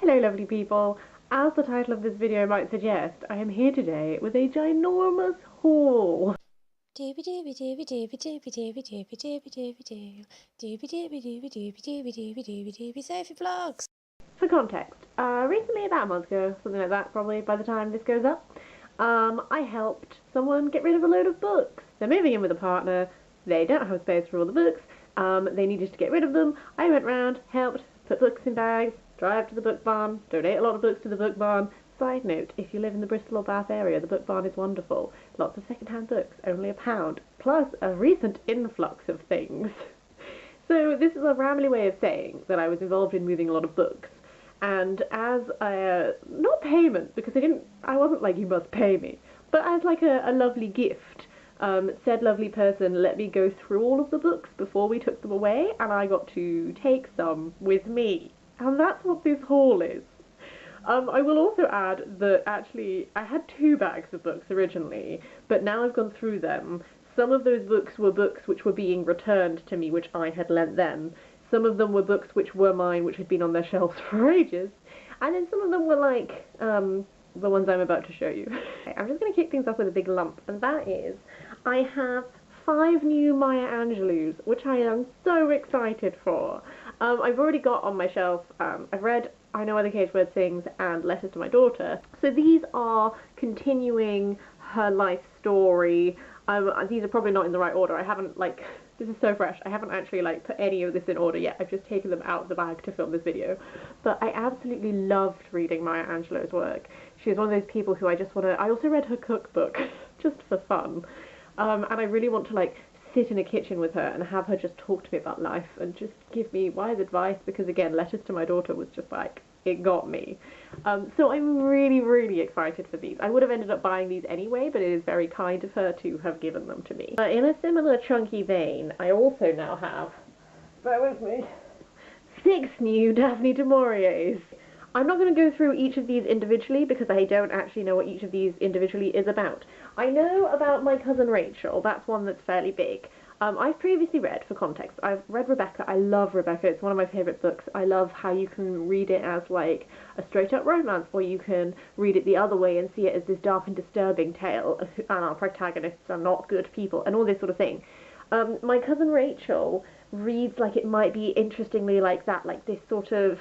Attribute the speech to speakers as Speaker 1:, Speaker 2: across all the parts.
Speaker 1: Hello lovely people, as the title of this video might suggest, I am here today with a ginormous haul.
Speaker 2: Dooby dooby dooby dooby dooby dooby dooby dooby dooby doo. Dooby dooby dooby dooby dooby dooby dooby dooby Sophie Vlogs.
Speaker 1: For context, recently about a month ago, something like that probably by the time this goes up, I helped someone get rid of a load of books. They're moving in with a partner, they don't have space for all the books, they needed to get rid of them. I went round, helped, put books in bags, drive to the book barn, donate a lot of books to the book barn. Side note, if you live in the Bristol or Bath area, the book barn is wonderful. Lots of second-hand books, only £1, plus a recent influx of things. So this is a rambly way of saying that I was involved in moving a lot of books. And as a, not payment, because I wasn't like, you must pay me, but as like a lovely gift, said lovely person let me go through all of the books before we took them away, and I got to take some with me. And that's what this haul is. I will also add that actually I had 2 bags of books originally, but now I've gone through them. Some of those books were books which were being returned to me, which I had lent them. Some of them were books which were mine, which had been on their shelves for ages. And then some of them were like, the ones I'm about to show you. I'm just going to kick things off with a big lump, and that is, I have 5 new Maya Angelou's, which I am so excited for. I've already got on my shelf, I've read I Know Why the Caged Bird Sings and Letters to My Daughter. So these are continuing her life story. These are probably not in the right order. I haven't, like, this is so fresh. I haven't actually, like, put any of this in order yet. I've just taken them out of the bag to film this video. But I absolutely loved reading Maya Angelou's work. She's one of those people who I just want to... I also read her cookbook, just for fun. And I really want to, like, sit in a kitchen with her and have her just talk to me about life and just give me wise advice, because, again, Letters to My Daughter was just, like, it got me. So I'm really, really excited for these. I would have ended up buying these anyway, but it is very kind of her to have given them to me. In a similar chunky vein, I also now have, bear with me, 6 new Daphne du Mauriers. I'm not going to go through each of these individually because I don't actually know what each of these individually is about. I know about My Cousin Rachel, that's one that's fairly big. I've previously read, for context, I've read Rebecca. I love Rebecca, it's one of my favourite books. I love how you can read it as like a straight up romance, or you can read it the other way and see it as this dark and disturbing tale, and our protagonists are not good people, and all this sort of thing. My Cousin Rachel reads like it might be interestingly like that, like this sort of,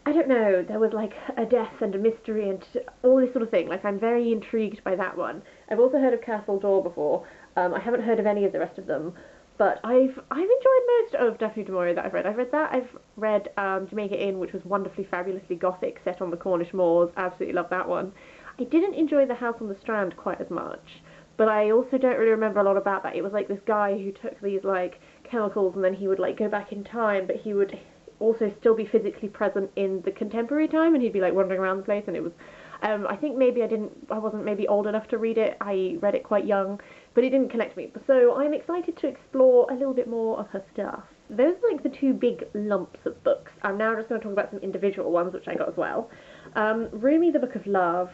Speaker 1: I don't know, there was like a death and a mystery and all this sort of thing. Like, I'm very intrigued by that one. I've also heard of Castle Door before. I haven't heard of any of the rest of them, but I've enjoyed most of Daphne du Maurier that I've read. I've read Jamaica Inn, which was wonderfully, fabulously gothic, set on the Cornish moors. Absolutely love that one. I didn't enjoy The House on the Strand quite as much, but I also don't really remember a lot about that. It was like this guy who took these like chemicals and then he would like go back in time, but he would also still be physically present in the contemporary time, and he'd be like wandering around the place, and it was I think maybe I wasn't maybe old enough to read it. I read it quite young, but it didn't connect me. So I'm excited to explore a little bit more of her stuff. Those are like the 2 big lumps of books. I'm now just going to talk about some individual ones which I got as well. Rumi, the Book of Love.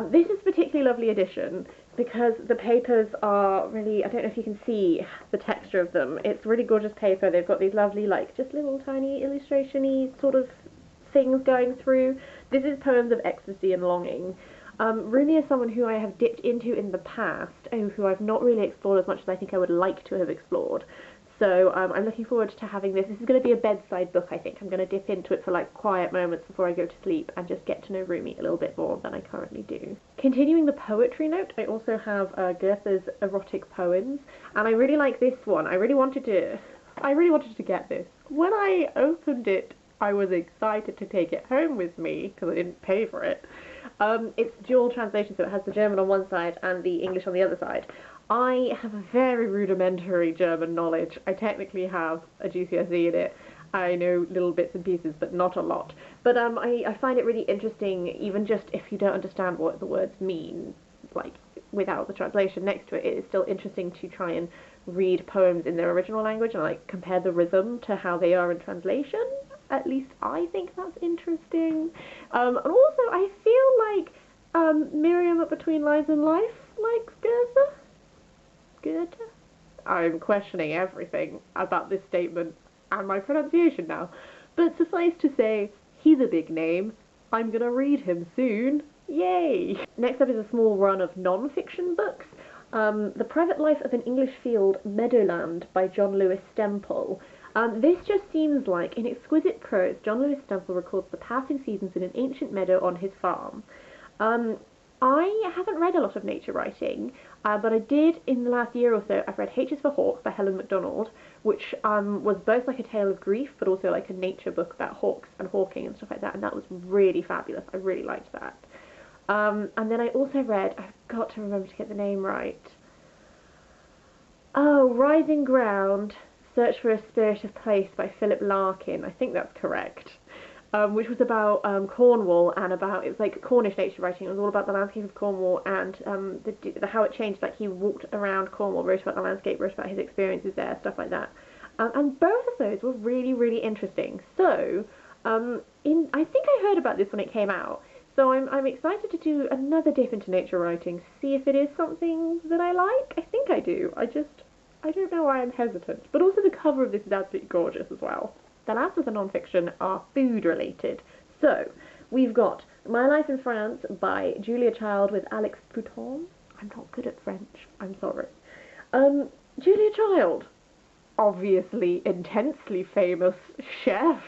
Speaker 1: This is a particularly lovely edition because the papers are really, I don't know if you can see the texture of them. It's really gorgeous paper. They've got these lovely, like, just little tiny illustration-y sort of things going through. This is Poems of Ecstasy and Longing. Rumi is someone who I have dipped into in the past, who I've not really explored as much as I think I would like to have explored. So I'm looking forward to having this. This is going to be a bedside book, I think. I'm going to dip into it for like quiet moments before I go to sleep and just get to know Rumi a little bit more than I currently do. Continuing the poetry note, I also have Goethe's erotic poems, and I really like this one. I really wanted to get this. When I opened it, I was excited to take it home with me because I didn't pay for it. It's dual translation, so it has the German on one side and the English on the other side. I have a very rudimentary German knowledge. I technically have a GCSE in it. I know little bits and pieces, but not a lot. But I find it really interesting, even just if you don't understand what the words mean, like without the translation next to it, it is still interesting to try and read poems in their original language and like compare the rhythm to how they are in translation. At least I think that's interesting. And also I feel like Miriam at Between Lies and Life likes Goethe. Goethe? I'm questioning everything about this statement and my pronunciation now. But suffice to say, He's a big name. I'm gonna read him soon. Yay! Next up is a small run of non-fiction books. The Private Life of an English Field, Meadowland by John Lewis Stempel. This just seems like, in exquisite prose, John Lewis Stempel records the passing seasons in an ancient meadow on his farm. I haven't read a lot of nature writing, but I did in the last year or so. I've read H is for Hawks by Helen Macdonald, which was both like a tale of grief, but also like a nature book about hawks and hawking and stuff like that, and that was really fabulous. I really liked that. And then I also read, I've got to remember to get the name right. Oh, Rising Ground, Search for a Spirit of Place by Philip Larkin. I think that's correct. Which was about Cornwall and about, it was like Cornish nature writing. It was all about the landscape of Cornwall and how it changed. Like he walked around Cornwall, wrote about the landscape, wrote about his experiences there, stuff like that. And both of those were really, really interesting. So, I think I heard about this when it came out. So I'm excited to do another dip into nature writing, see if it is something that I like. I think I do. I don't know why I'm hesitant. But also the cover of this is absolutely gorgeous as well. The last of the non-fiction are food related. So, we've got My Life in France by Julia Child with Alex Pouton. I'm not good at French, I'm sorry. Julia Child, obviously intensely famous chef.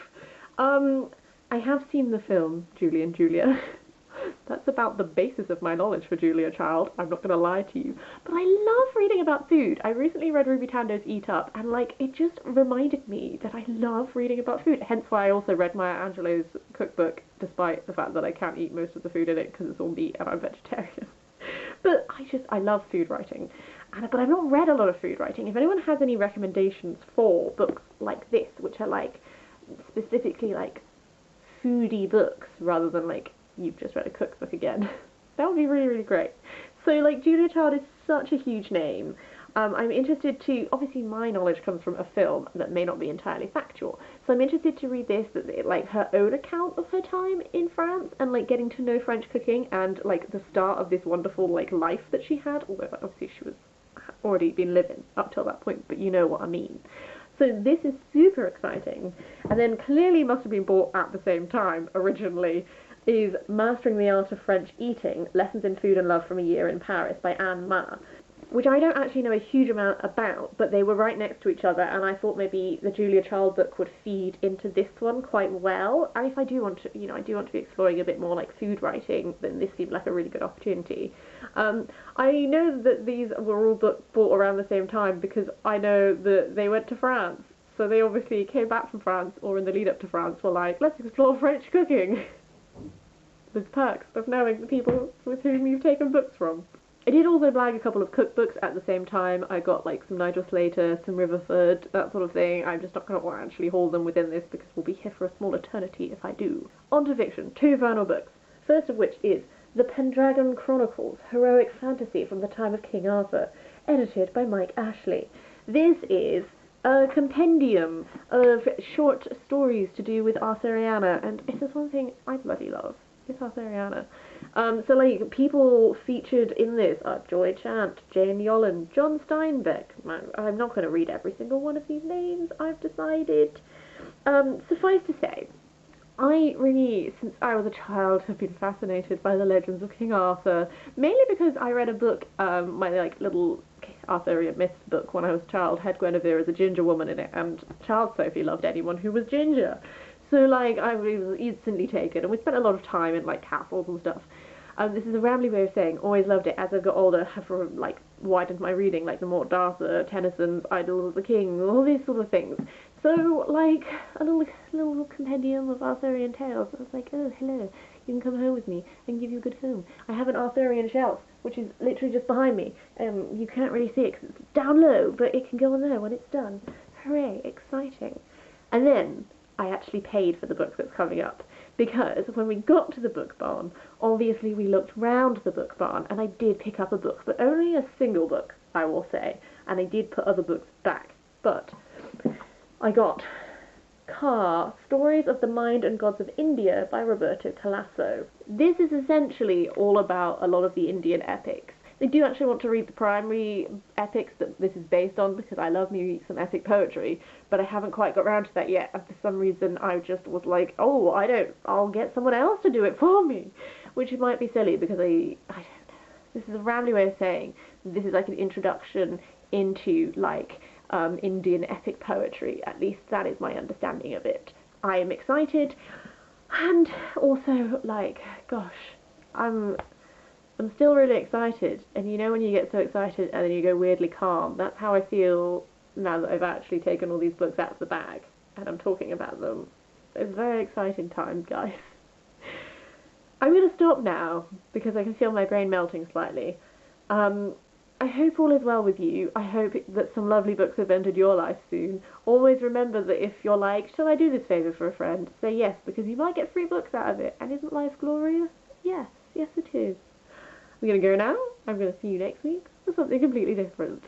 Speaker 1: I have seen the film Julie and Julia. That's about the basis of my knowledge for Julia Child. I'm not going to lie to you. But I love reading about food. I recently read Ruby Tando's Eat Up, and like it just reminded me that I love reading about food. Hence why I also read Maya Angelou's cookbook, despite the fact that I can't eat most of the food in it because it's all meat and I'm vegetarian. But I love food writing. But I've not read a lot of food writing. If anyone has any recommendations for books like this, which are like specifically like foodie books rather than like you've just read a cookbook again, that would be really, really great. So like Julia Child is such a huge name. I'm interested to, obviously my knowledge comes from a film that may not be entirely factual, so I'm interested to read this, like her own account of her time in France and like getting to know French cooking and like the start of this wonderful like life that she had, although obviously she was already been living up till that point, but you know what I mean. So this is super exciting. And then clearly must have been bought at the same time originally is Mastering the Art of French Eating, Lessons in Food and Love from a Year in Paris by Anne Ma, which I don't actually know a huge amount about, but they were right next to each other, and I thought maybe the Julia Child book would feed into this one quite well. And if I do want to, I do want to be exploring a bit more like food writing, then this seemed like a really good opportunity. I know that these were all bought around the same time because I know that they went to France, so they obviously came back from France, or in the lead up to France were like, let's explore French cooking. The perks of knowing the people with whom you've taken books from. I did also blag a couple of cookbooks at the same time. I got like some Nigel Slater, some Riverford, that sort of thing. I'm just not going to actually hold them within this because we'll be here for a small eternity if I do. On to fiction, 2 final books. First of which is The Pendragon Chronicles, Heroic Fantasy from the Time of King Arthur, edited by Mike Ashley. This is a compendium of short stories to do with Arthuriana, and if there's one thing I bloody love, it's Arthuriana. So like people featured in this are Joy Chant, Jane Yolen, John Steinbeck. I'm not going to read every single one of these names, I've decided. Suffice to say, I really, since I was a child, have been fascinated by the legends of King Arthur, mainly because I read a book, my like little Arthurian myths book when I was a child, had Guinevere as a ginger woman in it, and child Sophie loved anyone who was ginger. So, like, I was instantly taken, and we spent a lot of time in, like, castles and stuff. This is a rambly way of saying, always loved it. As I got older, have, like, widened my reading, like the Mort d'Arthur, Tennyson's Idylls of the King, all these sort of things. So, like, a little compendium of Arthurian tales. I was like, oh, hello, you can come home with me. I can give you a good home. I have an Arthurian shelf, which is literally just behind me. You can't really see it because it's down low, but it can go on there when it's done. Hooray, exciting. And then I actually paid for the book that's coming up, because when we got to the book barn, obviously we looked round the book barn, and I did pick up a book, but only a single book, I will say, and I did put other books back, but I got Car, Stories of the Mind and Gods of India by Roberto Calasso. This is essentially all about a lot of the Indian epics. I do actually want to read the primary epics that this is based on because I love me some epic poetry, but I haven't quite got around to that yet. And for some reason, I just was like, oh, I'll get someone else to do it for me, which might be silly because I don't know. This is a rambly way of saying this is like an introduction into like Indian epic poetry. At least that is my understanding of it. I am excited, and also like, gosh, I'm still really excited, and you know when you get so excited and then you go weirdly calm, that's how I feel now that I've actually taken all these books out of the bag and I'm talking about them. It's a very exciting time, guys. I'm going to stop now because I can feel my brain melting slightly. I hope all is well with you. I hope that some lovely books have entered your life soon. Always remember that if you're like, shall I do this favour for a friend? Say yes, because you might get free books out of it. And isn't life glorious? Yes, yes it is. I'm going to go now. I'm going to see you next week for something completely different.